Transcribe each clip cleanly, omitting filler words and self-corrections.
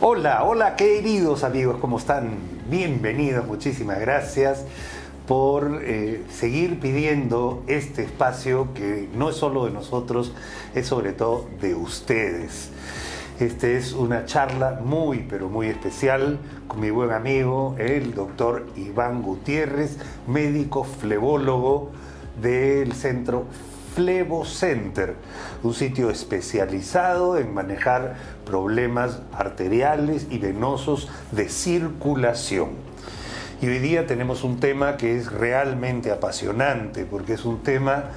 Hola, hola queridos amigos, ¿cómo están? Bienvenidos, muchísimas gracias por seguir pidiendo este espacio que no es solo de nosotros, es sobre todo de ustedes. Este es una charla muy, pero muy especial con mi buen amigo, el doctor Iván Gutiérrez, médico flebólogo del centro Flebocenter, un sitio especializado en manejar problemas arteriales y venosos de circulación. Y hoy día tenemos un tema que es realmente apasionante, porque es un tema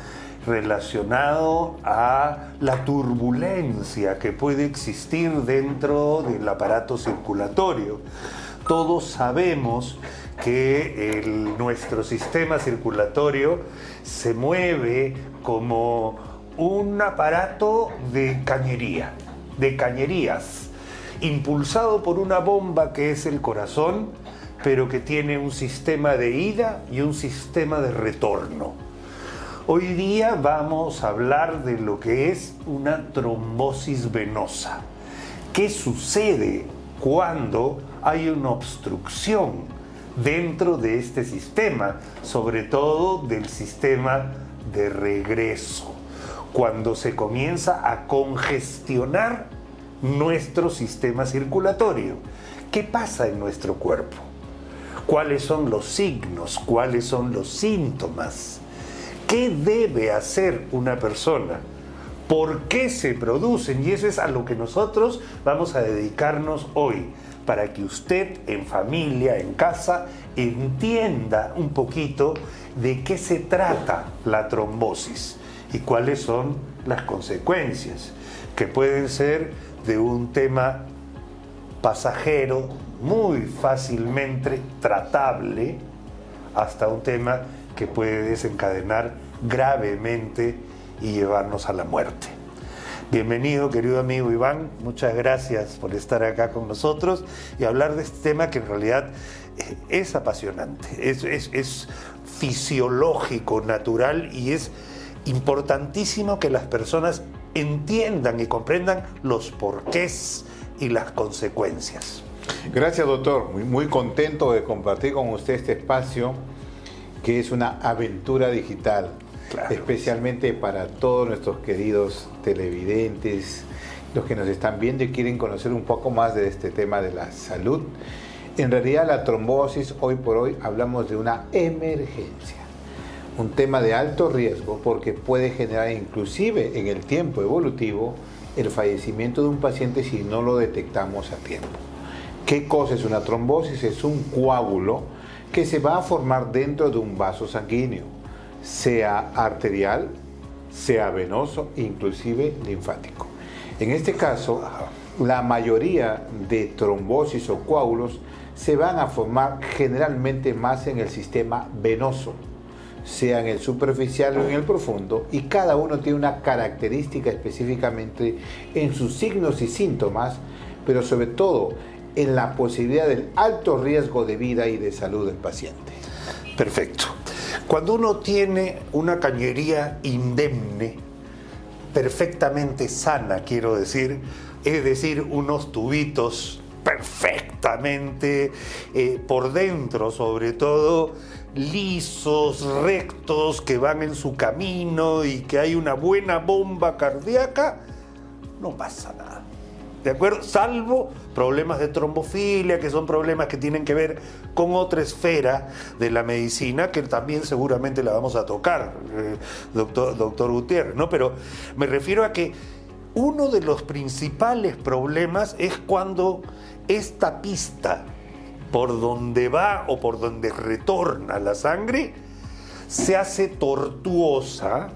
relacionado a la turbulencia que puede existir dentro del aparato circulatorio. Todos sabemos que nuestro sistema circulatorio se mueve como un aparato de cañería, de cañerías, impulsado por una bomba que es el corazón, pero que tiene un sistema de ida y un sistema de retorno. Hoy día vamos a hablar de lo que es una trombosis venosa. ¿Qué sucede cuando hay una obstrucción dentro de este sistema, sobre todo del sistema de regreso, cuando se comienza a congestionar nuestro sistema circulatorio? ¿Qué pasa en nuestro cuerpo? ¿Cuáles son los signos? ¿Cuáles son los síntomas? ¿Qué debe hacer una persona? ¿Por qué se producen? Y eso es a lo que nosotros vamos a dedicarnos hoy, para que usted en familia, en casa, entienda un poquito de qué se trata la trombosis y cuáles son las consecuencias, que pueden ser de un tema pasajero, muy fácilmente tratable, hasta un tema que puede desencadenar gravemente y llevarnos a la muerte. Bienvenido, querido amigo Iván, muchas gracias por estar acá con nosotros y hablar de este tema que en realidad es apasionante, es fisiológico, natural, y es importantísimo que las personas entiendan y comprendan los porqués y las consecuencias. Gracias, doctor. Muy contento de compartir con usted este espacio que es una aventura digital. Claro. Especialmente para todos nuestros queridos televidentes, los que nos están viendo y quieren conocer un poco más de este tema de la salud. En realidad la trombosis, hoy por hoy, hablamos de una emergencia, un tema de alto riesgo porque puede generar inclusive en el tiempo evolutivo el fallecimiento de un paciente si no lo detectamos a tiempo. ¿Qué cosa es una trombosis? Es un coágulo que se va a formar dentro de un vaso sanguíneo, sea arterial, sea venoso, inclusive linfático. En este caso, la mayoría de trombosis o coágulos se van a formar generalmente más en el sistema venoso, sea en el superficial o en el profundo, y cada uno tiene una característica específicamente en sus signos y síntomas, pero sobre todo en la posibilidad del alto riesgo de vida y de salud del paciente. Perfecto. Cuando uno tiene una cañería indemne, perfectamente sana, quiero decir, es decir, unos tubitos perfectamente por dentro, sobre todo, lisos, rectos, que van en su camino y que hay una buena bomba cardíaca, no pasa nada. ¿De acuerdo? Salvo problemas de trombofilia, que son problemas que tienen que ver con otra esfera de la medicina, que también seguramente la vamos a tocar, doctor Gutiérrez, ¿no? Pero me refiero a que uno de los principales problemas es cuando esta pista por donde va o por donde retorna la sangre se hace tortuosa.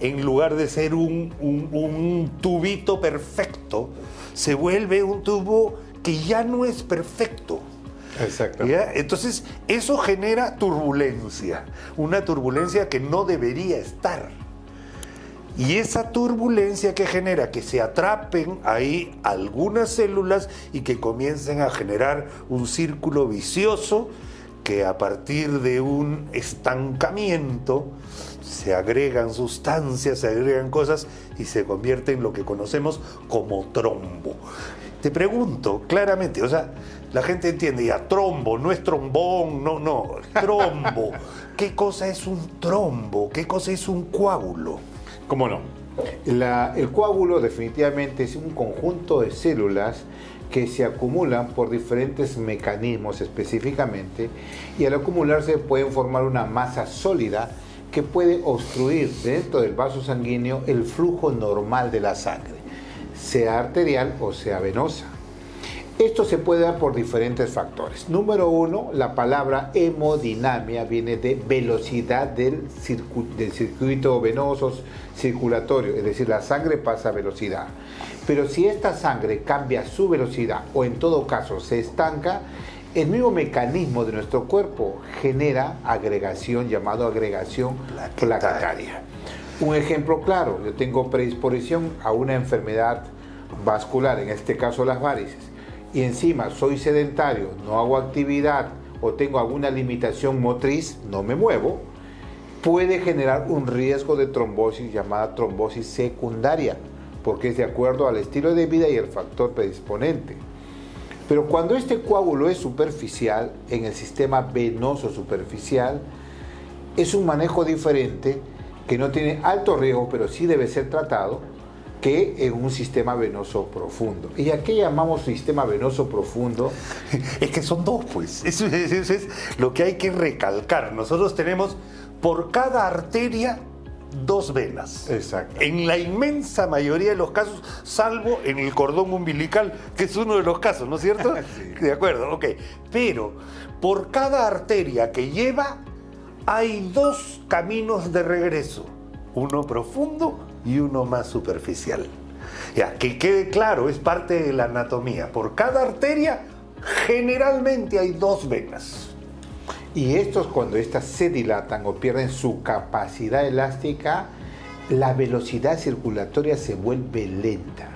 En lugar de ser un tubito perfecto, se vuelve un tubo que ya no es perfecto. Exacto. ¿Ya? Entonces, eso genera turbulencia, una turbulencia que no debería estar. Y esa turbulencia que genera que se atrapen ahí algunas células y que comiencen a generar un círculo vicioso que a partir de un estancamiento se agregan sustancias, se agregan cosas y se convierte en lo que conocemos como trombo. te pregunto claramente, o sea, la gente entiende ya, trombo, no es trombón, no, trombo. ¿Qué cosa es un trombo? ¿Qué cosa es un coágulo? ¿Cómo no? El coágulo definitivamente es un conjunto de células que se acumulan por diferentes mecanismos específicamente, y al acumularse pueden formar una masa sólida que puede obstruir dentro del vaso sanguíneo el flujo normal de la sangre, sea arterial o sea venosa. Esto se puede dar por diferentes factores. Número uno, la palabra hemodinamia viene de velocidad del circuito venoso circulatorio, es decir, la sangre pasa a velocidad. Pero si esta sangre cambia su velocidad o en todo caso se estanca, el mismo mecanismo de nuestro cuerpo genera agregación, llamado agregación plaquetaria. Un ejemplo claro, yo tengo predisposición a una enfermedad vascular, en este caso las varices, y encima soy sedentario, no hago actividad o tengo alguna limitación motriz, no me muevo, puede generar un riesgo de trombosis llamada trombosis secundaria, porque es de acuerdo al estilo de vida y el factor predisponente. Pero cuando este coágulo es superficial, en el sistema venoso superficial, es un manejo diferente que no tiene alto riesgo, pero sí debe ser tratado, que en un sistema venoso profundo. ¿Y a qué llamamos sistema venoso profundo? Es que son dos, pues. Eso es lo que hay que recalcar. Nosotros tenemos por cada arteria 2 venas. Exacto. En la inmensa mayoría de los casos, salvo en el cordón umbilical, que es uno de los casos, ¿no es cierto? Sí. De acuerdo, ok. Pero por cada arteria que lleva, hay 2 caminos de regreso. Uno profundo y uno más superficial. Ya, que quede claro, es parte de la anatomía. Por cada arteria, generalmente hay 2 venas. Y estos, cuando estas se dilatan o pierden su capacidad elástica, la velocidad circulatoria se vuelve lenta.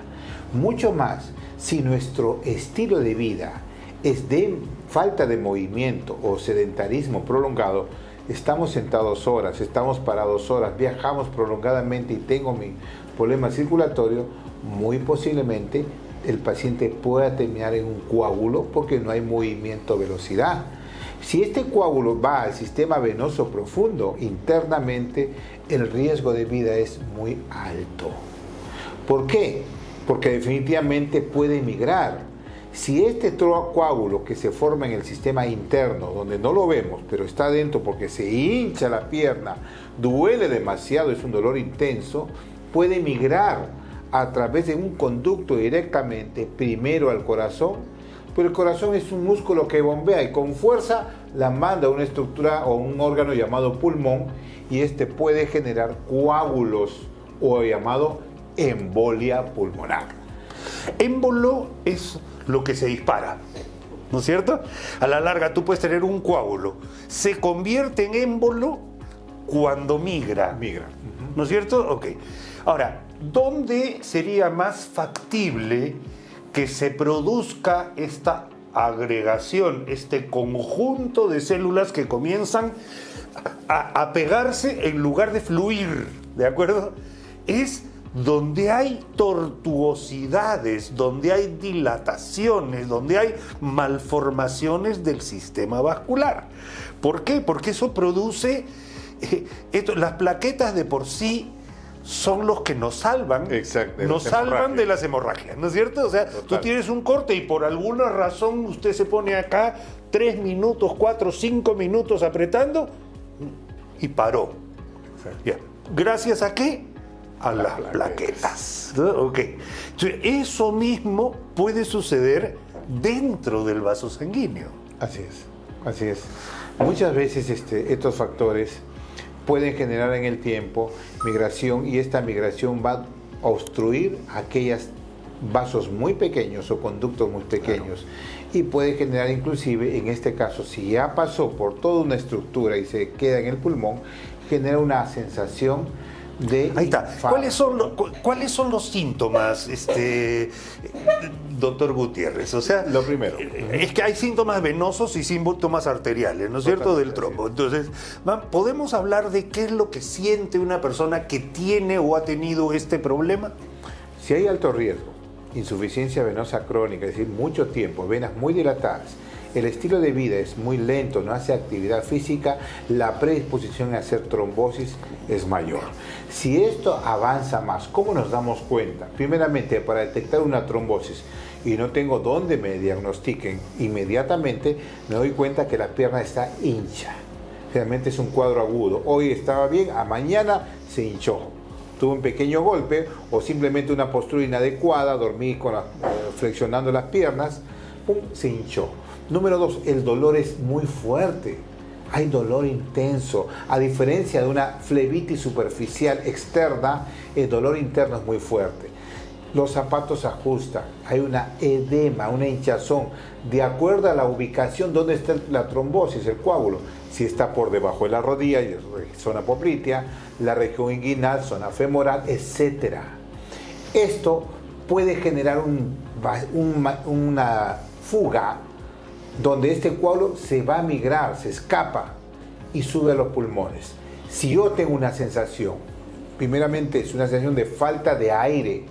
Mucho más si nuestro estilo de vida es de falta de movimiento o sedentarismo prolongado. Estamos sentados horas, estamos parados horas, viajamos prolongadamente y tengo mi problema circulatorio, muy posiblemente el paciente pueda terminar en un coágulo porque no hay movimiento, velocidad. Si este coágulo va al sistema venoso profundo, internamente el riesgo de vida es muy alto. ¿Por qué? Porque definitivamente puede migrar. Si este coágulo que se forma en el sistema interno, donde no lo vemos, pero está dentro porque se hincha la pierna, duele demasiado, es un dolor intenso, puede migrar a través de un conducto directamente primero al corazón, pero el corazón es un músculo que bombea y con fuerza la manda a una estructura o un órgano llamado pulmón, y este puede generar coágulos o llamado embolia pulmonar. Émbolo es lo que se dispara, ¿no es cierto? A la larga tú puedes tener un coágulo. Se convierte en émbolo cuando migra. ¿No es cierto? Ok. Ahora, ¿dónde sería más factible que se produzca esta agregación, este conjunto de células que comienzan a pegarse en lugar de fluir? ¿De acuerdo? Es donde hay tortuosidades, donde hay dilataciones, donde hay malformaciones del sistema vascular. ¿Por qué? Porque eso produce, las plaquetas de por sí son los que nos salvan, nos salvan de las hemorragias, ¿no es cierto? O sea, total. Tú tienes un corte y por alguna razón usted se pone acá 3 minutos, 4, 5 minutos apretando y paró. Ya. ¿Gracias a qué? A las plaquetas. ¿No? Okay. Entonces, eso mismo puede suceder dentro del vaso sanguíneo. Así es, así es. Muchas veces estos factores pueden generar en el tiempo migración, y esta migración va a obstruir aquellos vasos muy pequeños o conductos muy pequeños, y puede generar inclusive, en este caso, si ya pasó por toda una estructura y se queda en el pulmón, genera una sensación de... Ahí está. ¿Cuáles son los síntomas, doctor Gutiérrez? O sea, lo primero es que hay síntomas venosos y síntomas arteriales, ¿no es cierto? Del trombo. Entonces, ¿podemos hablar de qué es lo que siente una persona que tiene o ha tenido este problema? Si hay alto riesgo insuficiencia venosa crónica, es decir, mucho tiempo, venas muy dilatadas, el estilo de vida es muy lento, no hace actividad física, la predisposición a hacer trombosis es mayor. Si esto avanza más, ¿cómo nos damos cuenta? Primeramente, para detectar una trombosis y no tengo dónde me diagnostiquen, inmediatamente me doy cuenta que la pierna está hincha. Realmente es un cuadro agudo. Hoy estaba bien, a mañana se hinchó. Tuve un pequeño golpe o simplemente una postura inadecuada, dormí flexionando las piernas, ¡pum!, se hinchó. Número 2, el dolor es muy fuerte. Hay dolor intenso. A diferencia de una flebitis superficial externa, el dolor interno es muy fuerte. Los zapatos se ajustan. Hay una edema, una hinchazón, de acuerdo a la ubicación donde está la trombosis, el coágulo. Si está por debajo de la rodilla, zona poplitea, la región inguinal, zona femoral, etc. Esto puede generar una fuga donde este coágulo se va a migrar, se escapa y sube a los pulmones. Si yo tengo una sensación, primeramente es una sensación de falta de aire,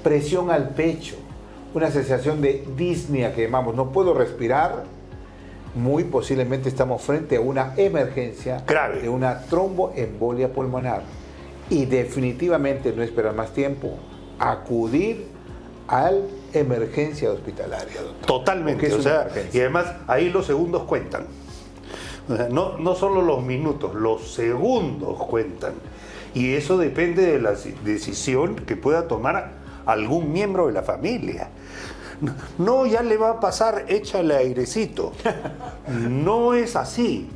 presión al pecho, una sensación de disnea que llamamos, no puedo respirar, muy posiblemente estamos frente a una emergencia grave de una tromboembolia pulmonar. Y definitivamente no esperar más tiempo, acudir a la emergencia hospitalaria, doctor. Totalmente, o sea, y además ahí los segundos cuentan. O sea, no solo los minutos, los segundos cuentan. Y eso depende de la decisión que pueda tomar algún miembro de la familia. No, ya le va a pasar, échale airecito. No es así.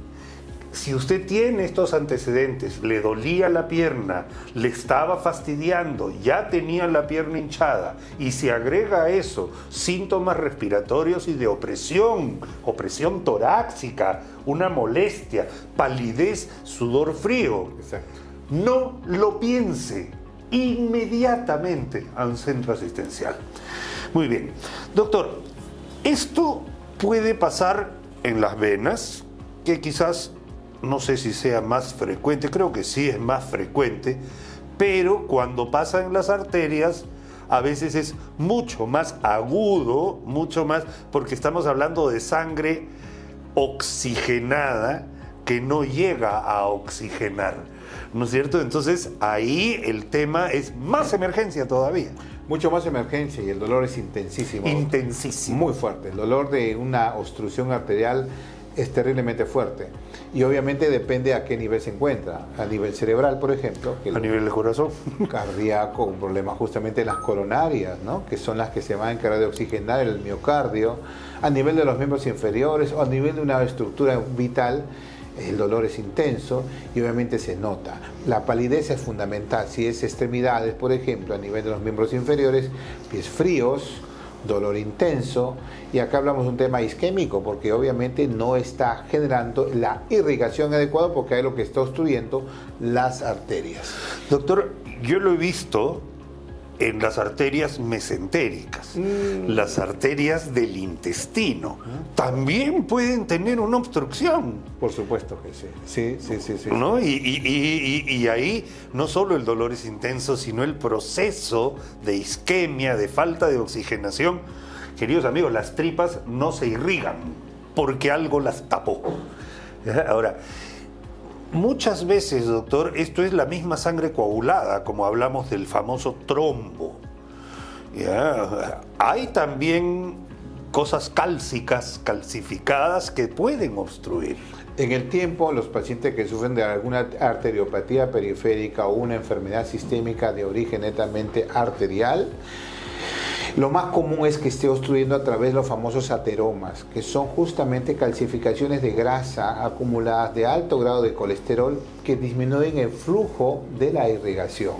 Si usted tiene estos antecedentes, le dolía la pierna, le estaba fastidiando, ya tenía la pierna hinchada y se agrega a eso síntomas respiratorios y de opresión torácica, una molestia, palidez, sudor frío. Exacto. No lo piense, inmediatamente a un centro asistencial. Muy bien. Doctor, esto puede pasar en las venas, que quizás no sé si sea más frecuente, creo que sí es más frecuente, pero cuando pasa en las arterias a veces es mucho más agudo, mucho más, porque estamos hablando de sangre oxigenada que no llega a oxigenar, ¿no es cierto? Entonces ahí el tema es más emergencia todavía. Mucho más emergencia y el dolor es intensísimo. Intensísimo. Muy fuerte. El dolor de una obstrucción arterial es terriblemente fuerte. Y obviamente depende a qué nivel se encuentra. A nivel cerebral, por ejemplo. A nivel del corazón. Cardíaco, un problema justamente en las coronarias, ¿no?, que son las que se van a encargar de oxigenar el miocardio. A nivel de los miembros inferiores o a nivel de una estructura vital, el dolor es intenso y obviamente se nota. La palidez es fundamental. Si es extremidades, por ejemplo, a nivel de los miembros inferiores, pies fríos, dolor intenso, y acá hablamos de un tema isquémico porque obviamente no está generando la irrigación adecuada porque hay lo que está obstruyendo las arterias. Doctor, yo lo he visto en las arterias mesentéricas, las arterias del intestino, también pueden tener una obstrucción. Por supuesto que sí, sí. ¿No? Y ahí no solo el dolor es intenso, sino el proceso de isquemia, de falta de oxigenación. Queridos amigos, las tripas no se irrigan porque algo las tapó. Ahora, muchas veces, doctor, esto es la misma sangre coagulada, como hablamos del famoso trombo. ¿Ya? Hay también cosas cálcicas, calcificadas, que pueden obstruir. En el tiempo, los pacientes que sufren de alguna arteriopatía periférica o una enfermedad sistémica de origen netamente arterial, lo más común es que esté obstruyendo a través de los famosos ateromas, que son justamente calcificaciones de grasa acumuladas de alto grado de colesterol que disminuyen el flujo de la irrigación.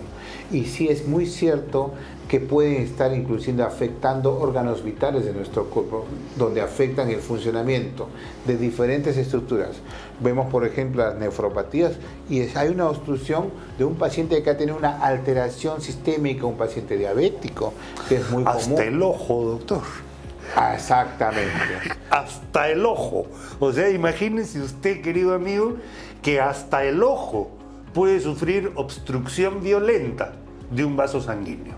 Y sí es muy cierto que pueden estar inclusive afectando órganos vitales de nuestro cuerpo, donde afectan el funcionamiento de diferentes estructuras. Vemos, por ejemplo, las nefropatías y hay una obstrucción de un paciente que ha tenido una alteración sistémica, un paciente diabético, que es muy común. Hasta el ojo, doctor. Exactamente. Hasta el ojo. O sea, imagínense usted, querido amigo, que hasta el ojo puede sufrir obstrucción violenta de un vaso sanguíneo.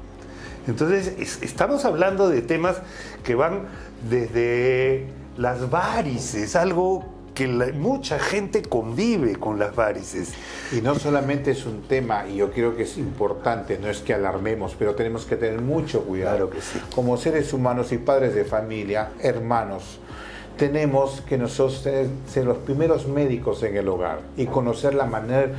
Entonces, estamos hablando de temas que van desde las varices, algo que mucha gente convive con las varices. Y no solamente es un tema, y yo creo que es importante, no es que alarmemos, pero tenemos que tener mucho cuidado. Claro que sí. Como seres humanos y padres de familia, hermanos, tenemos que nosotros ser los primeros médicos en el hogar y conocer la manera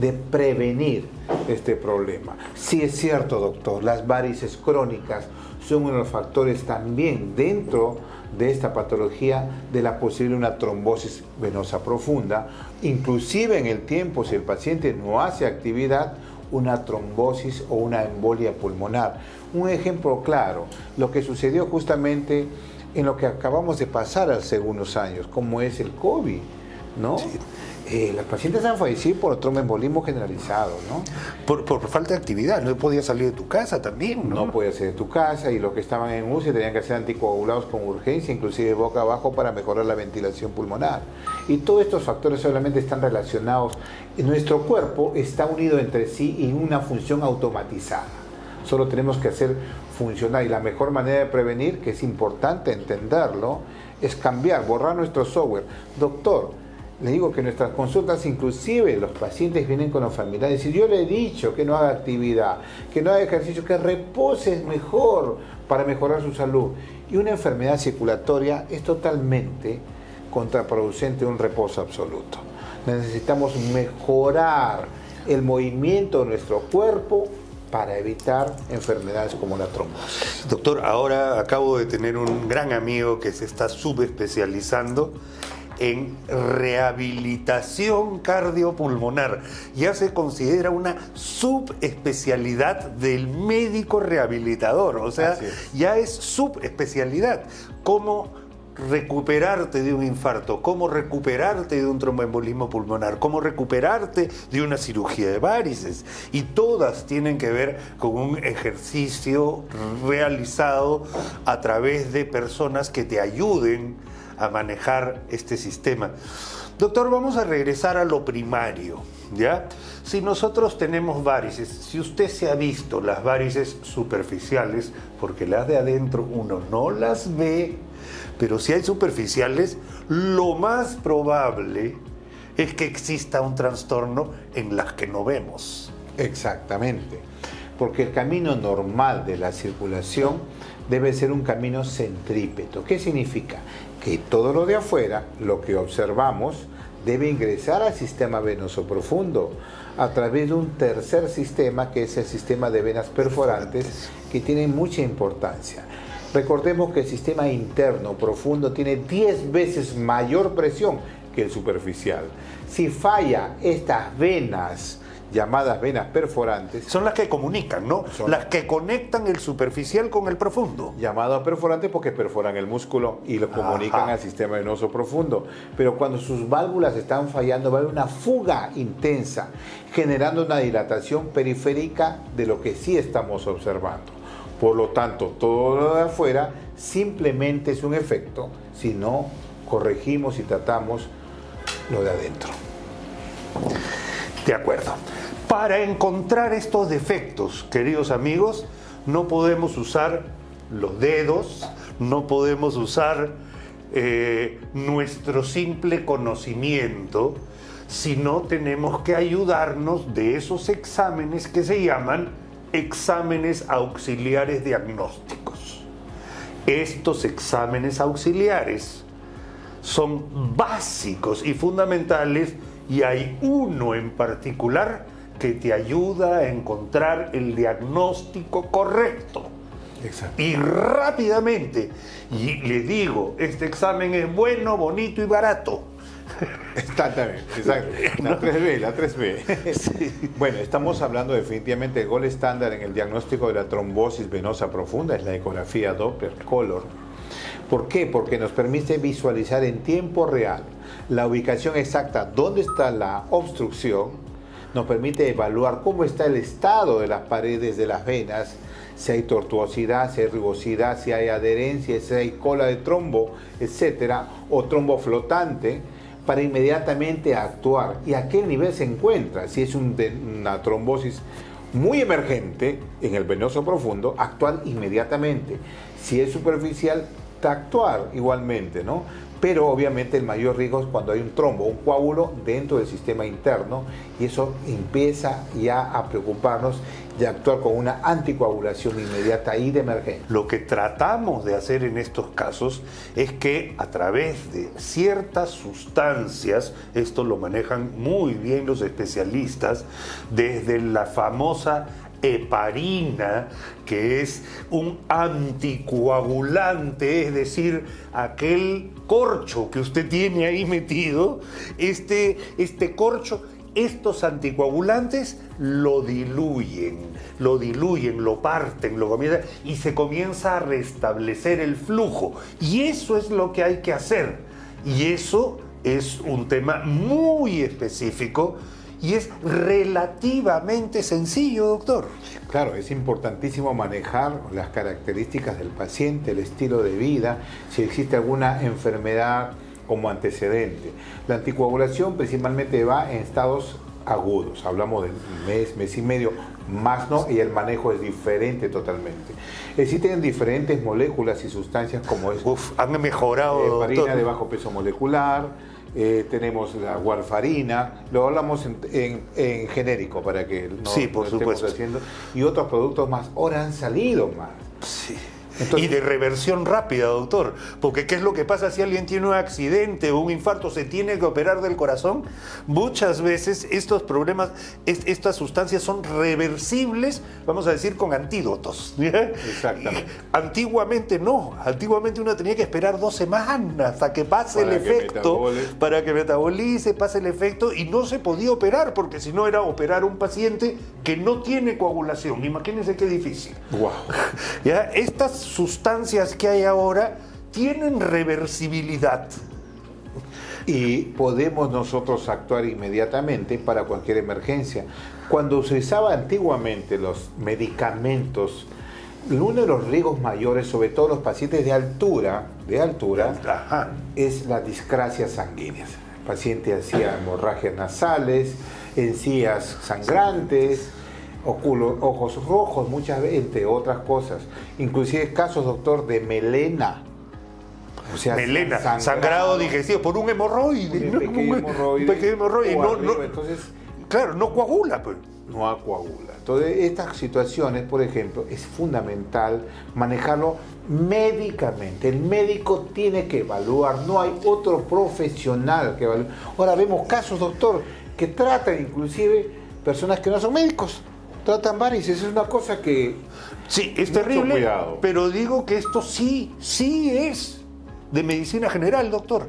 de prevenir este problema. Sí es cierto, doctor, las varices crónicas son uno de los factores también dentro de esta patología de la posible una trombosis venosa profunda, inclusive en el tiempo, si el paciente no hace actividad, una trombosis o una embolia pulmonar. Un ejemplo claro, lo que sucedió justamente en lo que acabamos de pasar hace algunos años, como es el COVID, ¿no? Sí. Los pacientes han fallecido por tromboembolismo generalizado, ¿no? Por falta de actividad, no podías salir de tu casa también, ¿no? No podías salir de tu casa, y los que estaban en UCI tenían que ser anticoagulados con urgencia, inclusive boca abajo, para mejorar la ventilación pulmonar. Y todos estos factores solamente están relacionados. Nuestro cuerpo está unido entre sí en una función automatizada. Solo tenemos que hacer funcionar, y la mejor manera de prevenir, que es importante entenderlo, es cambiar, borrar nuestro software. Doctor, le digo que nuestras consultas, inclusive los pacientes vienen con los familiares y yo le he dicho que no haga actividad, que no haga ejercicio, que repose mejor para mejorar su salud. Y una enfermedad circulatoria es totalmente contraproducente un reposo absoluto. Necesitamos mejorar el movimiento de nuestro cuerpo para evitar enfermedades como la trombosis. Doctor, ahora acabo de tener un gran amigo que se está subespecializando en rehabilitación cardiopulmonar. Ya se considera una subespecialidad del médico rehabilitador, o sea, ya es subespecialidad. ¿Cómo recuperarte de un infarto? ¿Cómo recuperarte de un tromboembolismo pulmonar? ¿Cómo recuperarte de una cirugía de varices? Y todas tienen que ver con un ejercicio realizado a través de personas que te ayuden a manejar este sistema. Doctor, vamos a regresar a lo primario, ¿ya? Si nosotros tenemos varices, si usted se ha visto las varices superficiales, porque las de adentro uno no las ve, pero si hay superficiales, lo más probable es que exista un trastorno en las que no vemos. Exactamente, porque el camino normal de la circulación debe ser un camino centrípeto. ¿Qué significa? Que todo lo de afuera, lo que observamos, debe ingresar al sistema venoso profundo a través de un tercer sistema, que es el sistema de venas perforantes, que tiene mucha importancia. Recordemos que el sistema interno profundo tiene 10 veces mayor presión que el superficial. Si falla estas venas, llamadas venas perforantes, son las que comunican, ¿no? Son las que conectan el superficial con el profundo. Llamadas perforantes porque perforan el músculo y lo comunican al sistema venoso profundo. Pero cuando sus válvulas están fallando, va a haber una fuga intensa, generando una dilatación periférica de lo que sí estamos observando. Por lo tanto, todo lo de afuera simplemente es un efecto si no corregimos y tratamos lo de adentro. De acuerdo. Para encontrar estos defectos, queridos amigos, no podemos usar los dedos, no podemos usar nuestro simple conocimiento, sino tenemos que ayudarnos de esos exámenes que se llaman exámenes auxiliares diagnósticos. Estos exámenes auxiliares son básicos y fundamentales, y hay uno en particular que te ayuda a encontrar el diagnóstico correcto. Exacto. Y rápidamente. Y le digo, este examen es bueno, bonito y barato. Exactamente, exacto. La 3B, la 3B. Sí. Bueno, estamos hablando definitivamente del gold estándar en el diagnóstico de la trombosis venosa profunda, es la ecografía Doppler Color. ¿Por qué? Porque nos permite visualizar en tiempo real la ubicación exacta donde está la obstrucción, nos permite evaluar cómo está el estado de las paredes de las venas, si hay tortuosidad, si hay rugosidad, si hay adherencia, si hay cola de trombo, etcétera, o trombo flotante, para inmediatamente actuar. ¿Y a qué nivel se encuentra? Si es una trombosis muy emergente en el venoso profundo, actuar inmediatamente. Si es superficial, actuar igualmente, ¿no? Pero obviamente el mayor riesgo es cuando hay un trombo, un coágulo dentro del sistema interno, y eso empieza ya a preocuparnos de actuar con una anticoagulación inmediata y de emergencia. Lo que tratamos de hacer en estos casos es que a través de ciertas sustancias, esto lo manejan muy bien los especialistas, desde la famosa heparina, que es un anticoagulante, es decir, aquel corcho que usted tiene ahí metido, este corcho, estos anticoagulantes lo diluyen, lo parten, lo comienzan, y se comienza a restablecer el flujo. Y eso es lo que hay que hacer. Y eso es un tema muy específico y es relativamente sencillo, doctor. Claro, es importantísimo manejar las características del paciente, el estilo de vida, si existe alguna enfermedad como antecedente. La anticoagulación principalmente va en estados agudos, hablamos de mes y medio, más no, y el manejo es diferente totalmente. Existen diferentes moléculas y sustancias como es... Han mejorado, heparina doctor. de bajo peso molecular, tenemos la warfarina, lo hablamos en genérico para que no, sí, por no estemos supuesto. haciendo, y otros productos más. Ahora han salido más. Sí. Entonces, y de reversión rápida, doctor, porque ¿qué es lo que pasa si alguien tiene un accidente o un infarto, se tiene que operar del corazón? Muchas veces estos problemas, estas sustancias son reversibles, vamos a decir, con antídotos. exactamente. Antiguamente no, antiguamente uno tenía que esperar 2 semanas hasta que pase el efecto, para que metabolice, pase el efecto, y no se podía operar, porque si no era operar un paciente que no tiene coagulación. Imagínense qué difícil. Wow. ¿Ya? Estas sustancias que hay ahora tienen reversibilidad. Y podemos nosotros actuar inmediatamente para cualquier emergencia. Cuando se usaba antiguamente los medicamentos, uno de los riesgos mayores, sobre todo los pacientes de altura, Ajá. es la discrasia sanguínea. El paciente hacía hemorragias nasales, encías sangrantes, ojos rojos, muchas veces, entre otras cosas. Inclusive casos, doctor, de melena. O sea, melena, sangrado digestivo por un hemorroide. Un pequeño hemorroide. Entonces, claro, no coagula, pues. No coagula. Entonces, estas situaciones, por ejemplo, es fundamental manejarlo médicamente. El médico tiene que evaluar, no hay otro profesional que evalúe. Ahora vemos casos, doctor, que tratan inclusive personas que no son médicos. Tratan varices, es una cosa que... Sí, es mucho terrible, cuidado. pero digo que esto sí es de medicina general, doctor.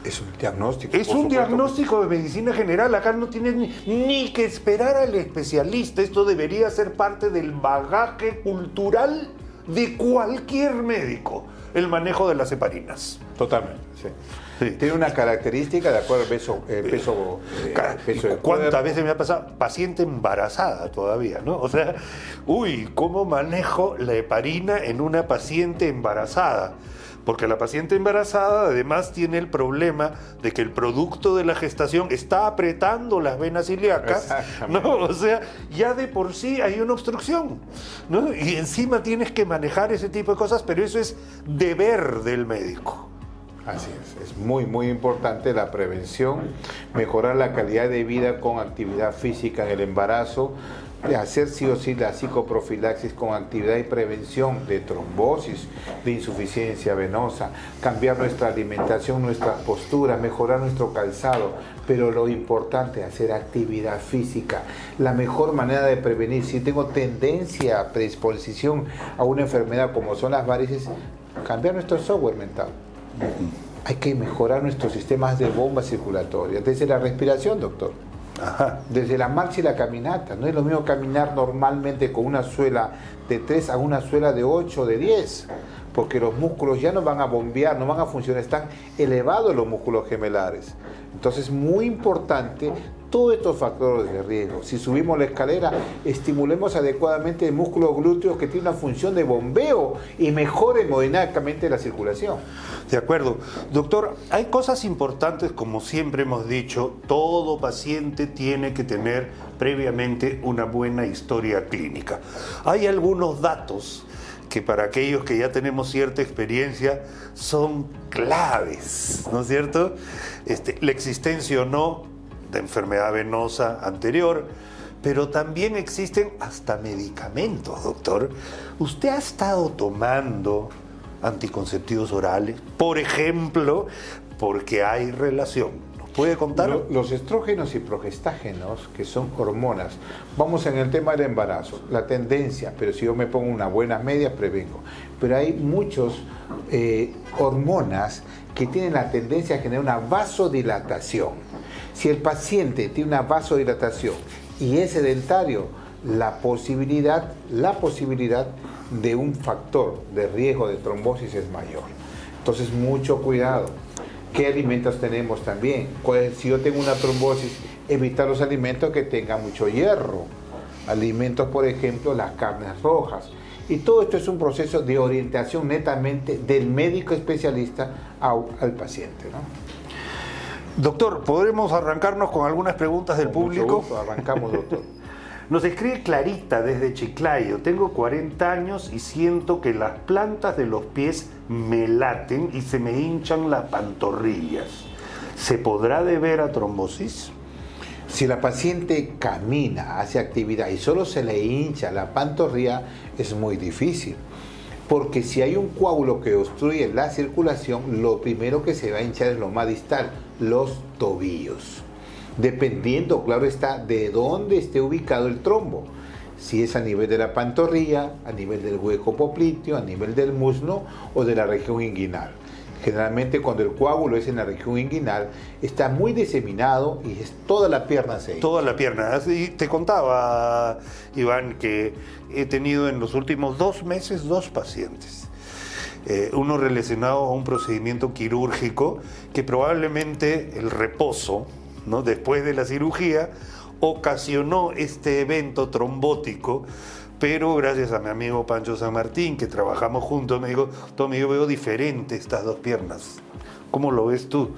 Es un diagnóstico. Es un diagnóstico de medicina general. Acá no tienes ni que esperar al especialista. Esto debería ser parte del bagaje cultural de cualquier médico, el manejo de las heparinas. Totalmente, sí. Sí. Tiene una característica de acuerdo al peso del ¿Cuántas cuerpo. veces me ha pasado? Paciente embarazada todavía, ¿no? O sea, ¿cómo manejo la heparina en una paciente embarazada? Porque la paciente embarazada además tiene el problema de que el producto de la gestación está apretando las venas ilíacas, ¿no? O sea, ya de por sí hay una obstrucción, ¿no? Y encima tienes que manejar ese tipo de cosas, pero eso es deber del médico. Así es muy, muy importante la prevención, mejorar la calidad de vida con actividad física en el embarazo, hacer sí o sí la psicoprofilaxis con actividad y prevención de trombosis, de insuficiencia venosa, cambiar nuestra alimentación, nuestras posturas, mejorar nuestro calzado, pero lo importante es hacer actividad física. La mejor manera de prevenir, si tengo tendencia, predisposición a una enfermedad como son las varices, cambiar nuestro software mental. Hay que mejorar nuestros sistemas de bomba circulatoria, desde la respiración, doctor. Ajá. Desde la marcha y la caminata. No es lo mismo caminar normalmente con una suela de 3 a una suela de 8 o de 10. porque los músculos ya no van a bombear, no van a funcionar, están elevados los músculos gemelares. Entonces, muy importante todos estos factores de riesgo. Si subimos la escalera, estimulemos adecuadamente el músculo glúteo, que tiene una función de bombeo y mejore hemodinámicamente la circulación. De acuerdo. Doctor, hay cosas importantes, como siempre hemos dicho, todo paciente tiene que tener previamente una buena historia clínica. Hay algunos datos que para aquellos que ya tenemos cierta experiencia son claves, ¿no es cierto? La existencia o no de enfermedad venosa anterior, pero también existen hasta medicamentos, doctor. ¿Usted ha estado tomando anticonceptivos orales, por ejemplo, porque hay relación? ¿Nos puede contar? Los estrógenos y progestágenos, que son hormonas, vamos en el tema del embarazo, la tendencia, pero si yo me pongo unas buenas medias, prevengo. Pero hay muchos hormonas que tienen la tendencia a generar una vasodilatación. Si el paciente tiene una vasodilatación y es sedentario, la posibilidad de un factor de riesgo de trombosis es mayor. Entonces, mucho cuidado. ¿Qué alimentos tenemos también? Pues, si yo tengo una trombosis, evitar los alimentos que tengan mucho hierro. Alimentos, por ejemplo, las carnes rojas. Y todo esto es un proceso de orientación netamente del médico especialista al paciente, ¿no? Doctor, ¿podremos arrancarnos con algunas preguntas del público? Mucho gusto, arrancamos, doctor. Nos escribe Clarita desde Chiclayo. Tengo 40 años y siento que las plantas de los pies me laten y se me hinchan las pantorrillas. ¿Se podrá deber a trombosis? Si la paciente camina, hace actividad y solo se le hincha la pantorrilla, es muy difícil. Porque si hay un coágulo que obstruye la circulación, lo primero que se va a hinchar es lo más distal, los tobillos. Dependiendo, claro está, de dónde esté ubicado el trombo. Si es a nivel de la pantorrilla, a nivel del hueco popliteo, a nivel del muslo o de la región inguinal. Generalmente cuando el coágulo es en la región inguinal, está muy diseminado y es toda la pierna se hincha. Toda la pierna. Y te contaba, Iván, que he tenido en los últimos 2 meses 2 pacientes. Uno relacionado a un procedimiento quirúrgico que probablemente el reposo, ¿no?, después de la cirugía ocasionó este evento trombótico, pero gracias a mi amigo Pancho San Martín, que trabajamos juntos, me dijo, Tommy, yo veo diferente estas 2 piernas. ¿Cómo lo ves tú?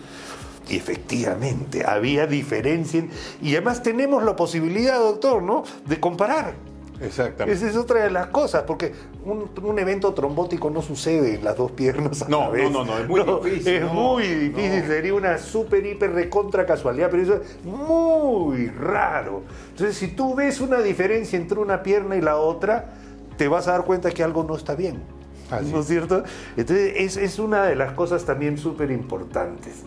Y efectivamente, había diferencia. Y además tenemos la posibilidad, doctor, ¿no?, de comparar. Exactamente. Esa es otra de las cosas, porque un evento trombótico no sucede en las 2 piernas a la vez. No, es muy difícil. Es muy difícil, sería una súper, hiper, recontra casualidad, pero eso es muy raro. Entonces, si tú ves una diferencia entre una pierna y la otra, te vas a dar cuenta que algo no está bien. Así. ¿No es cierto? Entonces, es una de las cosas también súper importantes.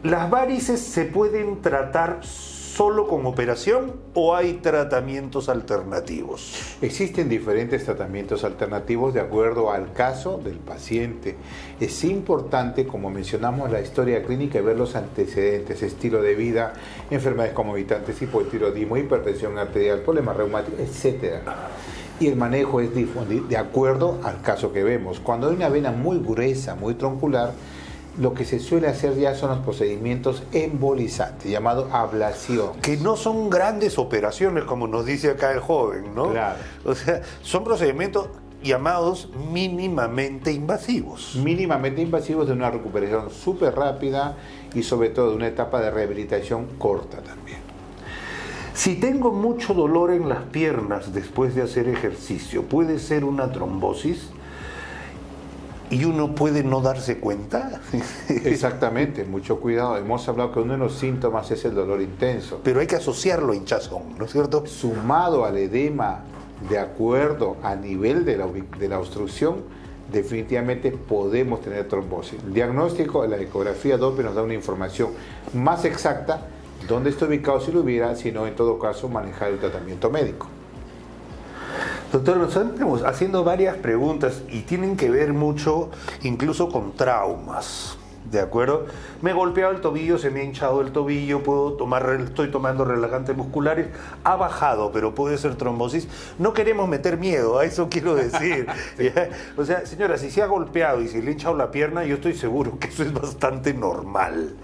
¿Las varices se pueden tratar solo con operación o hay tratamientos alternativos? Existen diferentes tratamientos alternativos de acuerdo al caso del paciente. Es importante, como mencionamos, la historia clínica y ver los antecedentes, estilo de vida, enfermedades concomitantes, hipotiroidismo, hipertensión arterial, problemas reumáticos, etc. Y el manejo es de acuerdo al caso que vemos. Cuando hay una vena muy gruesa, muy troncular, lo que se suele hacer ya son los procedimientos embolizantes, llamado ablación. Que no son grandes operaciones, como nos dice acá el joven, ¿no? Claro. O sea, son procedimientos llamados mínimamente invasivos. Mínimamente invasivos, de una recuperación súper rápida y sobre todo de una etapa de rehabilitación corta también. Si tengo mucho dolor en las piernas después de hacer ejercicio, ¿puede ser una trombosis? ¿Y uno puede no darse cuenta? Exactamente, mucho cuidado. Hemos hablado que uno de los síntomas es el dolor intenso. Pero hay que asociarlo a hinchazón, ¿no es cierto? Sumado al edema, de acuerdo a nivel de la obstrucción, definitivamente podemos tener trombosis. El diagnóstico, la ecografía Doppler nos da una información más exacta, dónde está ubicado si lo hubiera, sino en todo caso manejar el tratamiento médico. Doctor, nos estamos haciendo varias preguntas y tienen que ver mucho incluso con traumas. ¿De acuerdo? Me he golpeado el tobillo, se me ha hinchado el tobillo, estoy tomando relajantes musculares, ha bajado, pero puede ser trombosis. No queremos meter miedo, a eso quiero decir. ¿Ya? O sea, señora, si se ha golpeado y se le ha hinchado la pierna, yo estoy seguro que eso es bastante normal.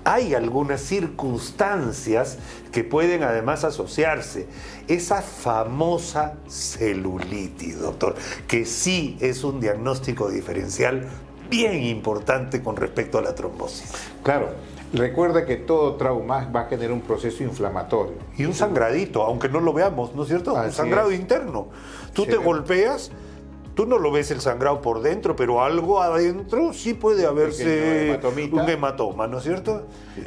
Hay algunas circunstancias que pueden además asociarse. Esa famosa celulitis, doctor, que sí es un diagnóstico diferencial bien importante con respecto a la trombosis. Claro, recuerda que todo trauma va a generar un proceso inflamatorio. Y un sangradito, aunque no lo veamos, ¿no es cierto? Así un sangrado es. interno. Tú Sí. te golpeas, tú no lo ves el sangrado por dentro, pero algo adentro sí puede haberse Pequeño hematomita. un hematoma, ¿no es cierto?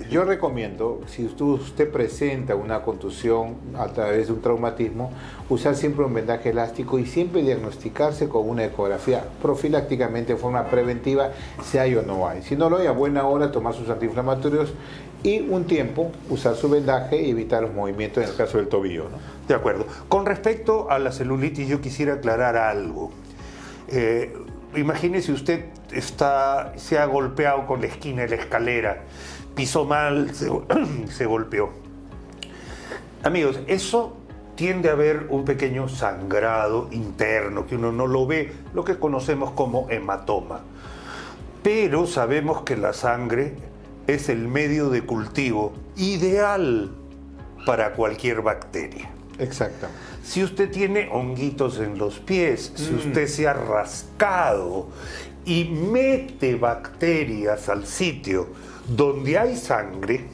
Yo recomiendo, si usted presenta una contusión a través de un traumatismo, usar siempre un vendaje elástico y siempre diagnosticarse con una ecografía profilácticamente de forma preventiva, si hay o no hay. Si no lo hay, a buena hora tomar sus antiinflamatorios y un tiempo usar su vendaje y evitar los movimientos en el caso del tobillo, ¿no? De acuerdo. Con respecto a la celulitis, yo quisiera aclarar algo. Imagínese usted se ha golpeado con la esquina de la escalera, pisó mal, se golpeó. Amigos, eso tiende a haber un pequeño sangrado interno que uno no lo ve, lo que conocemos como hematoma. Pero sabemos que la sangre es el medio de cultivo ideal para cualquier bacteria. Exactamente. Si usted tiene honguitos en los pies, si usted se ha rascado y mete bacterias al sitio donde hay sangre,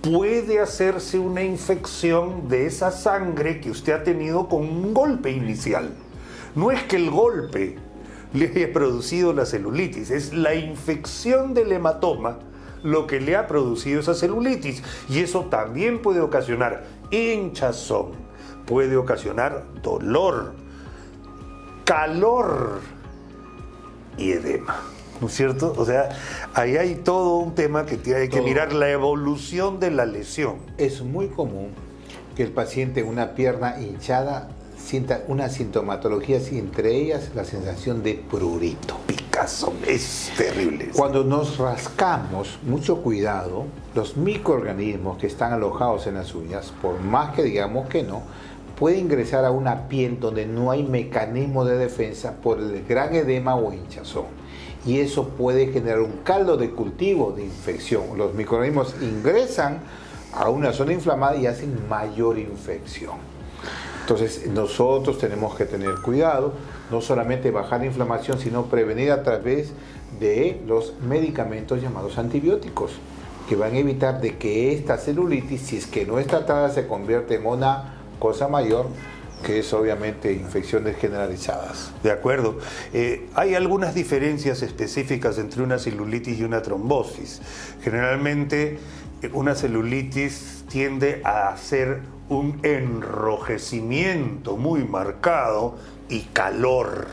puede hacerse una infección de esa sangre que usted ha tenido con un golpe inicial. No es que el golpe le haya producido la celulitis, es la infección del hematoma lo que le ha producido esa celulitis. Y eso también puede ocasionar hinchazón, puede ocasionar dolor, calor y edema, ¿no es cierto? O sea, ahí hay todo un tema que hay que mirar la evolución de la lesión. Es muy común que el paciente en una pierna hinchada sienta una sintomatología, entre ellas la sensación de prurito. Picazón, es terrible. Cuando nos rascamos, mucho cuidado, los microorganismos que están alojados en las uñas, por más que digamos que no, pueden ingresar a una piel donde no hay mecanismo de defensa por el gran edema o hinchazón. Y eso puede generar un caldo de cultivo de infección. Los microorganismos ingresan a una zona inflamada y hacen mayor infección. Entonces nosotros tenemos que tener cuidado, no solamente bajar la inflamación, sino prevenir a través de los medicamentos llamados antibióticos, que van a evitar de que esta celulitis, si es que no es tratada, se convierta en una cosa mayor, que es obviamente infecciones generalizadas. De acuerdo. Hay algunas diferencias específicas entre una celulitis y una trombosis. Generalmente una celulitis tiende a hacer un enrojecimiento muy marcado y calor.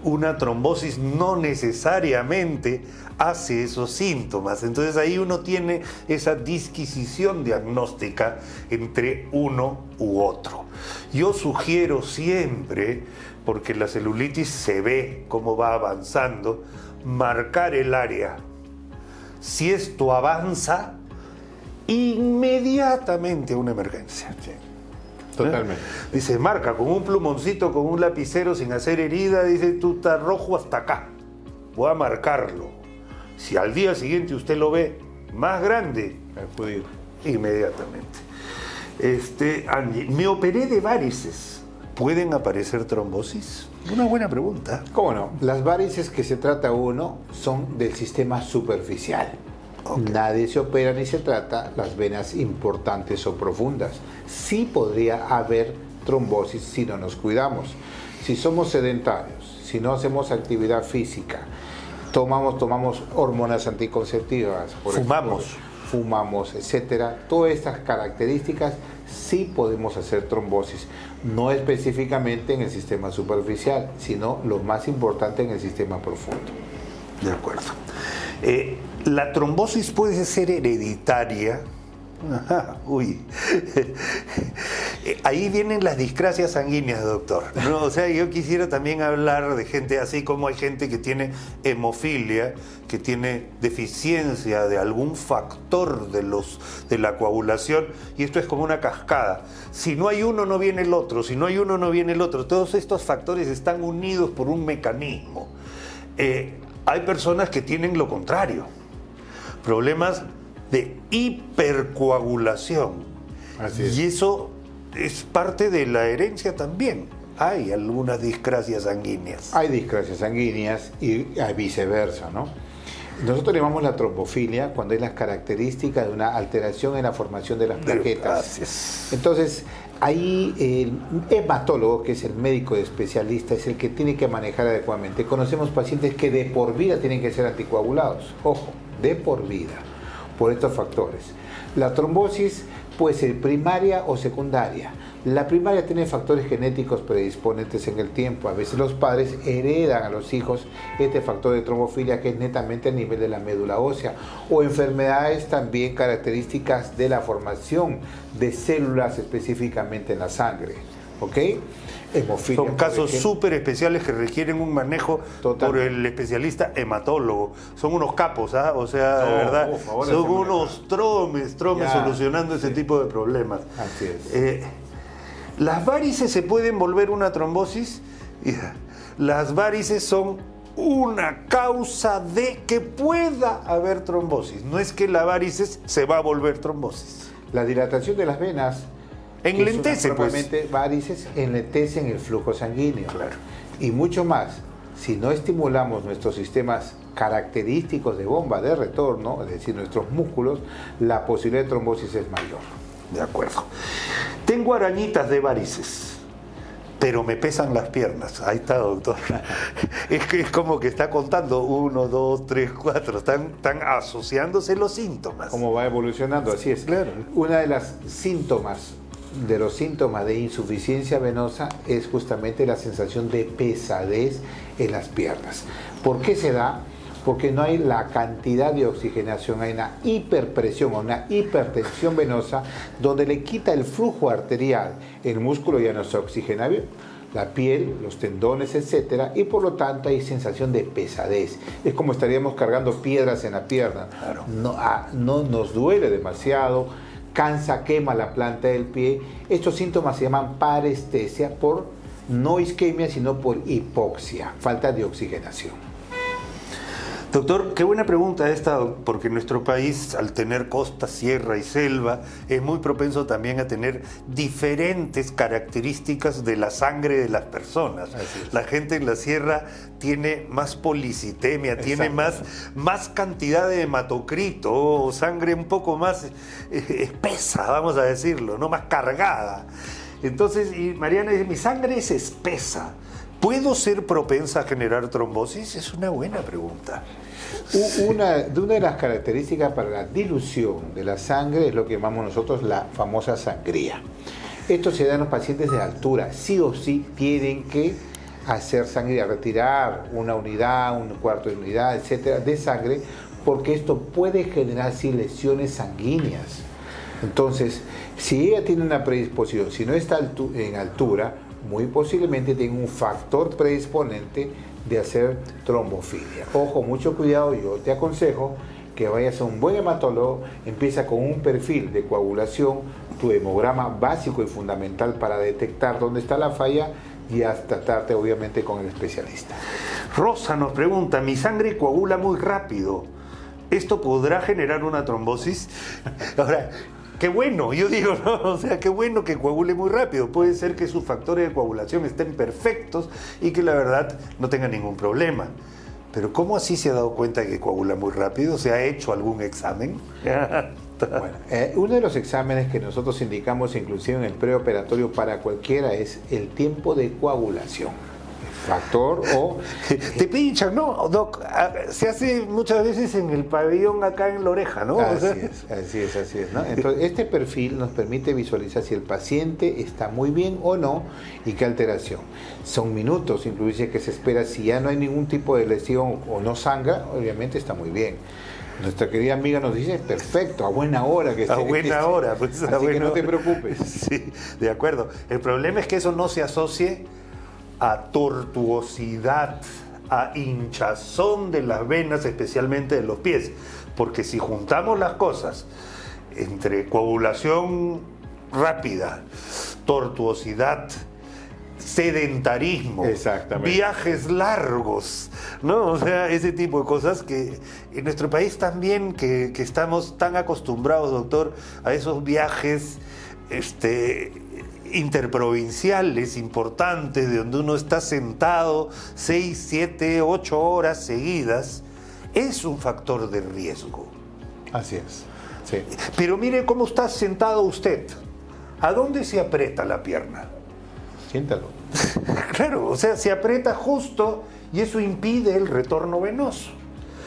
Una trombosis no necesariamente hace esos síntomas. Entonces ahí uno tiene esa disquisición diagnóstica entre uno u otro. Yo sugiero siempre, porque la celulitis se ve cómo va avanzando, marcar el área. Si esto avanza, inmediatamente una emergencia. Sí, totalmente. Dice, marca con un plumoncito, con un lapicero, sin hacer herida, dice, tú estás rojo hasta acá. Voy a marcarlo. Si al día siguiente usted lo ve más grande, Acudir. inmediatamente. Angie, me operé de varices. ¿Pueden aparecer trombosis? Una buena pregunta. ¿Cómo no? Las varices que se trata uno son del sistema superficial. Okay. Nadie se opera ni se trata las venas importantes o profundas. Sí podría haber trombosis si no nos cuidamos. Si somos sedentarios, si no hacemos actividad física, tomamos hormonas anticonceptivas, fumamos, etcétera. Todas estas características sí podemos hacer trombosis, no específicamente en el sistema superficial, sino lo más importante en el sistema profundo. De acuerdo. La trombosis puede ser hereditaria. Uy. ahí vienen las discrasias sanguíneas, doctor, ¿no? O sea, yo quisiera también hablar de gente así como hay gente que tiene hemofilia, que tiene deficiencia de algún factor de la coagulación, y esto es como una cascada. Si no hay uno, no viene el otro, si no hay uno, no viene el otro. Todos estos factores están unidos por un mecanismo. Hay personas que tienen lo contrario, problemas de hipercoagulación. Así es. Y eso es parte de la herencia también. Hay algunas discrasias sanguíneas. Hay discrasias sanguíneas y viceversa, ¿no? Nosotros llamamos la trombofilia cuando hay las características de una alteración en la formación de las plaquetas. Gracias. Entonces, ahí el hematólogo, que es el médico especialista, es el que tiene que manejar adecuadamente. Conocemos pacientes que de por vida tienen que ser anticoagulados. Ojo, de por vida, por estos factores. La trombosis puede ser primaria o secundaria. La primaria tiene factores genéticos predisponentes en el tiempo. A veces los padres heredan a los hijos este factor de trombofilia que es netamente a nivel de la médula ósea, o enfermedades también características de la formación de células específicamente en la sangre. ¿Ok? Hemofilia, son casos súper especiales que requieren un manejo por el especialista hematólogo. Son unos capos, ¿ah? O sea, de verdad, son unos tromes solucionando ese tipo de problemas. Así es. Las varices se pueden volver una trombosis. Las varices son una causa de que pueda haber trombosis. No es que la varices se va a volver trombosis. La dilatación de las venas enlentece, pues. Varices enlentecen el flujo sanguíneo. Claro. Y mucho más, si no estimulamos nuestros sistemas característicos de bomba de retorno, es decir, nuestros músculos, la posibilidad de trombosis es mayor. De acuerdo. Tengo arañitas de varices, pero me pesan las piernas. Ahí está, doctor. Es como que está contando 1, 2, 3, 4. Están asociándose los síntomas. Cómo va evolucionando, así es. Claro. Una de los síntomas de insuficiencia venosa es justamente la sensación de pesadez en las piernas. ¿Por qué se da? Porque no hay la cantidad de oxigenación, hay una hiperpresión o una hipertensión venosa donde le quita el flujo arterial, el músculo ya no se oxigena bien, la piel, los tendones, etcétera, y por lo tanto hay sensación de pesadez. Es como estaríamos cargando piedras en la pierna. Claro. No nos duele demasiado, cansa, quema la planta del pie. Estos síntomas se llaman parestesia por no isquemia, sino por hipoxia, falta de oxigenación. Doctor, qué buena pregunta esta, porque nuestro país, al tener costa, sierra y selva, es muy propenso también a tener diferentes características de la sangre de las personas. La gente en la sierra tiene más policitemia, tiene más cantidad de hematocrito, o sangre un poco más espesa, vamos a decirlo, ¿no? Más cargada. Entonces, y Mariana dice, mi sangre es espesa. ¿Puedo ser propensa a generar trombosis? Es una buena pregunta. Una de las características para la dilución de la sangre es lo que llamamos nosotros la famosa sangría. Esto se da en los pacientes de altura. Sí o sí tienen que hacer sangría, retirar una unidad, un cuarto de unidad, etcétera, de sangre, porque esto puede generar sí lesiones sanguíneas. Entonces, si ella tiene una predisposición, si no está en altura, muy posiblemente tenga un factor predisponente de hacer trombofilia. Ojo, mucho cuidado, yo te aconsejo que vayas a un buen hematólogo, empieza con un perfil de coagulación, tu hemograma básico y fundamental para detectar dónde está la falla y hasta tratarte obviamente con el especialista. Rosa nos pregunta, mi sangre coagula muy rápido, ¿esto podrá generar una trombosis? Ahora, qué bueno, yo digo, ¿no? O sea, qué bueno que coagule muy rápido. Puede ser que sus factores de coagulación estén perfectos y que la verdad no tenga ningún problema. Pero ¿cómo así se ha dado cuenta de que coagula muy rápido? ¿Se ha hecho algún examen? Bueno, uno de los exámenes que nosotros indicamos inclusive en el preoperatorio para cualquiera es el tiempo de coagulación. Factor o... Te pinchan, ¿no, Doc? Se hace muchas veces en el pabellón acá en la oreja, ¿no? Así es, ¿no? Entonces, este perfil nos permite visualizar si el paciente está muy bien o no y qué alteración. Son minutos, inclusive, que se espera si ya no hay ningún tipo de lesión o no sangra, obviamente está muy bien. Nuestra querida amiga nos dice, perfecto, a buena hora que esté. A buena hora, pues. Así que no te preocupes. Sí, de acuerdo. El problema es que eso no se asocie a tortuosidad, a hinchazón de las venas, especialmente de los pies. Porque si juntamos las cosas entre coagulación rápida, tortuosidad, sedentarismo, viajes largos, ¿no? O sea, ese tipo de cosas que en nuestro país también, que estamos tan acostumbrados, doctor, a esos viajes interprovinciales importantes, de donde uno está sentado 6, 7, 8 horas seguidas, es un factor de riesgo. Así es. Sí. Pero mire cómo está sentado usted. ¿A dónde se aprieta la pierna? Siéntalo. Claro, o sea, se aprieta justo y eso impide el retorno venoso.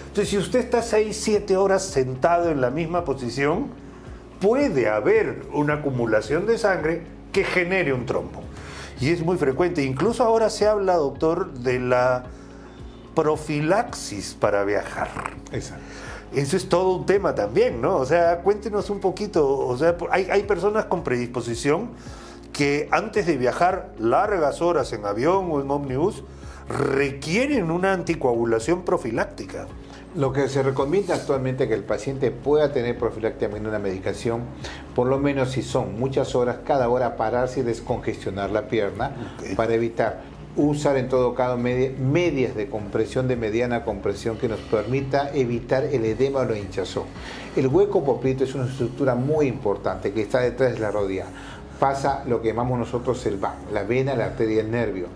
Entonces, si usted está 6, 7 horas sentado en la misma posición, puede haber una acumulación de sangre que genere un trombo. Y es muy frecuente. Incluso ahora se habla, doctor, de la profilaxis para viajar. Exacto. Eso es todo un tema también, ¿no? O sea, cuéntenos un poquito. O sea, hay personas con predisposición que antes de viajar largas horas en avión o en ómnibus requieren una anticoagulación profiláctica. Lo que se recomienda actualmente es que el paciente pueda tener profilácticamente una medicación, por lo menos si son muchas horas, cada hora pararse y descongestionar la pierna, para evitar usar en todo caso medias de compresión, de mediana compresión, que nos permita evitar el edema o la hinchazón. El hueco poplito es una estructura muy importante que está detrás de la rodilla. Pasa lo que llamamos nosotros el VAN, la vena, la arteria, el nervio.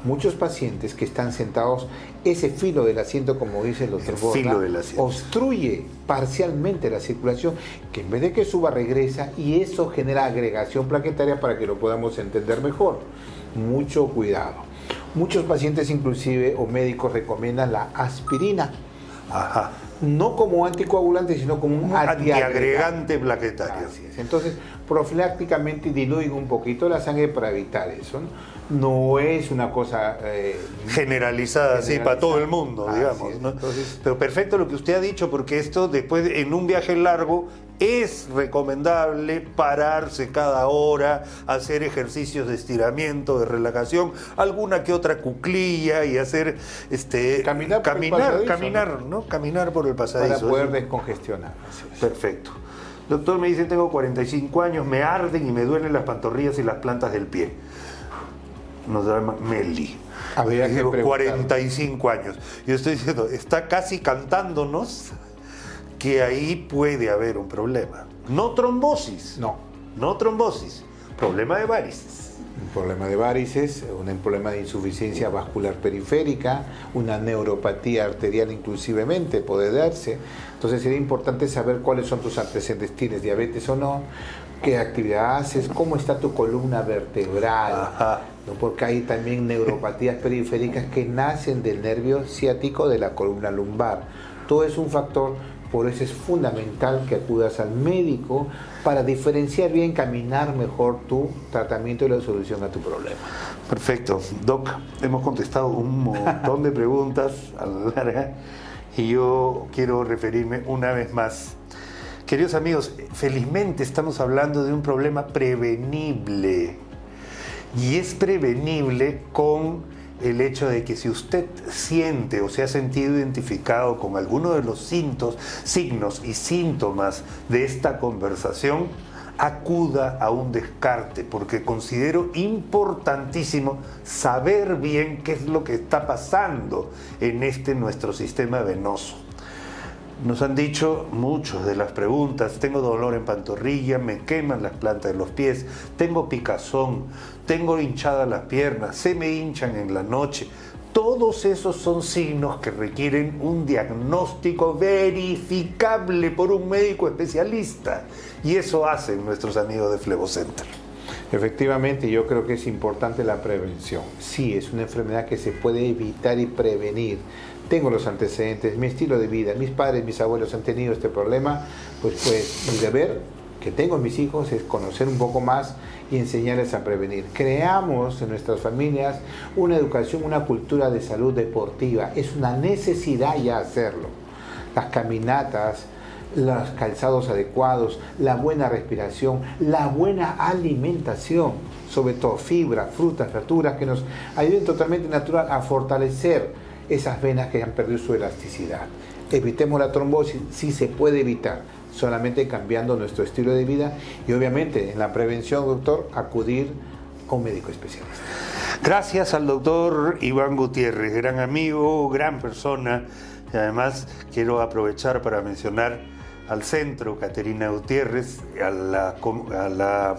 Muchos pacientes que están sentados, ese filo del asiento, como dice el doctor Borda, obstruye parcialmente la circulación, que en vez de que suba, regresa, y eso genera agregación plaquetaria, para que lo podamos entender mejor. Mucho cuidado. Muchos pacientes inclusive o médicos recomiendan la aspirina. Ajá. No como anticoagulante, sino como un antiagregante plaquetario. Así es. Entonces, profilácticamente diluyen un poquito la sangre para evitar eso. No es una cosa generalizada, así para todo el mundo, digamos, ¿no? Entonces, pero perfecto lo que usted ha dicho, porque esto después, en un viaje largo, es recomendable pararse cada hora, hacer ejercicios de estiramiento, de relajación, alguna que otra cuclilla, y hacer caminar, ¿no? Caminar por el pasadizo. Para poder descongestionar. Perfecto. Doctor, me dicen, tengo 45 años, me arden y me duelen las pantorrillas y las plantas del pie. Nos llama Meli. Tengo 45 años. Yo estoy diciendo, está casi cantándonos que ahí puede haber un problema. No trombosis. No trombosis. Problema de varices. Un problema de varices, un problema de insuficiencia vascular periférica, una neuropatía arterial inclusivemente puede darse. Entonces sería importante saber cuáles son tus antecedentes, tienes diabetes o no, qué actividad haces, cómo está tu columna vertebral, ¿no? Porque hay también neuropatías periféricas que nacen del nervio ciático de la columna lumbar. Todo es un factor. Por eso es fundamental que acudas al médico para diferenciar bien, caminar mejor tu tratamiento y la solución a tu problema. Perfecto. Doc, hemos contestado un montón de preguntas a la larga y yo quiero referirme una vez más. Queridos amigos, felizmente estamos hablando de un problema prevenible, y es prevenible con el hecho de que si usted siente o se ha sentido identificado con alguno de los signos y síntomas de esta conversación, acuda a un descarte, porque considero importantísimo saber bien qué es lo que está pasando en nuestro sistema venoso. Nos han dicho muchos de las preguntas: tengo dolor en pantorrilla, me queman las plantas de los pies, tengo picazón, tengo hinchadas las piernas, se me hinchan en la noche. Todos esos son signos que requieren un diagnóstico verificable por un médico especialista, y eso hacen nuestros amigos de Flebocenter. Efectivamente, yo creo que es importante la prevención. Sí, es una enfermedad que se puede evitar y prevenir. Tengo los antecedentes, mi estilo de vida, mis padres, mis abuelos han tenido este problema, pues mi deber que tengo en mis hijos es conocer un poco más y enseñarles a prevenir. Creamos en nuestras familias una educación, una cultura de salud deportiva. Es una necesidad ya hacerlo. las caminatas, los calzados adecuados, la buena respiración, la buena alimentación, sobre todo fibra, frutas, verduras, que nos ayuden totalmente natural a fortalecer esas venas que han perdido su elasticidad. Evitemos la trombosis, sí se puede evitar, solamente cambiando nuestro estilo de vida y obviamente en la prevención, doctor, acudir a un médico especialista. Gracias al doctor Iván Gutiérrez, gran amigo, gran persona, y además quiero aprovechar para mencionar al Centro Caterina Gutiérrez, a la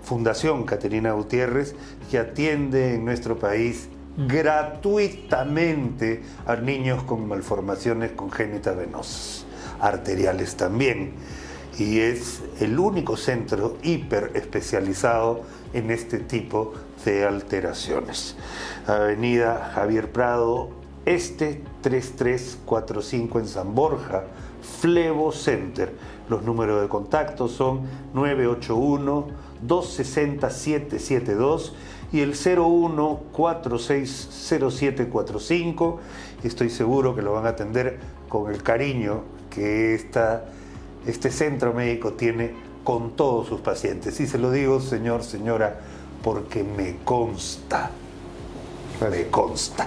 Fundación Caterina Gutiérrez, que atiende en nuestro país gratuitamente a niños con malformaciones congénitas venosas, arteriales también, y es el único centro hiper especializado en este tipo de alteraciones. Avenida Javier Prado, 3345 en San Borja, Flevo Center. Los números de contacto son 981-260-772 y el 01460745. Estoy seguro que lo van a atender con el cariño que este centro médico tiene con todos sus pacientes. Y se lo digo, señor, señora, porque me consta. Me consta.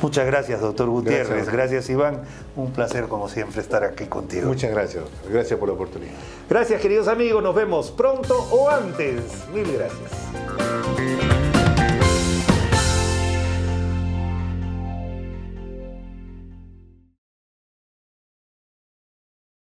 Muchas gracias, doctor Gutiérrez. Gracias, Iván. Un placer, como siempre, estar aquí contigo. Muchas gracias, doctor. Gracias por la oportunidad. Gracias, queridos amigos. Nos vemos pronto o antes. Mil gracias.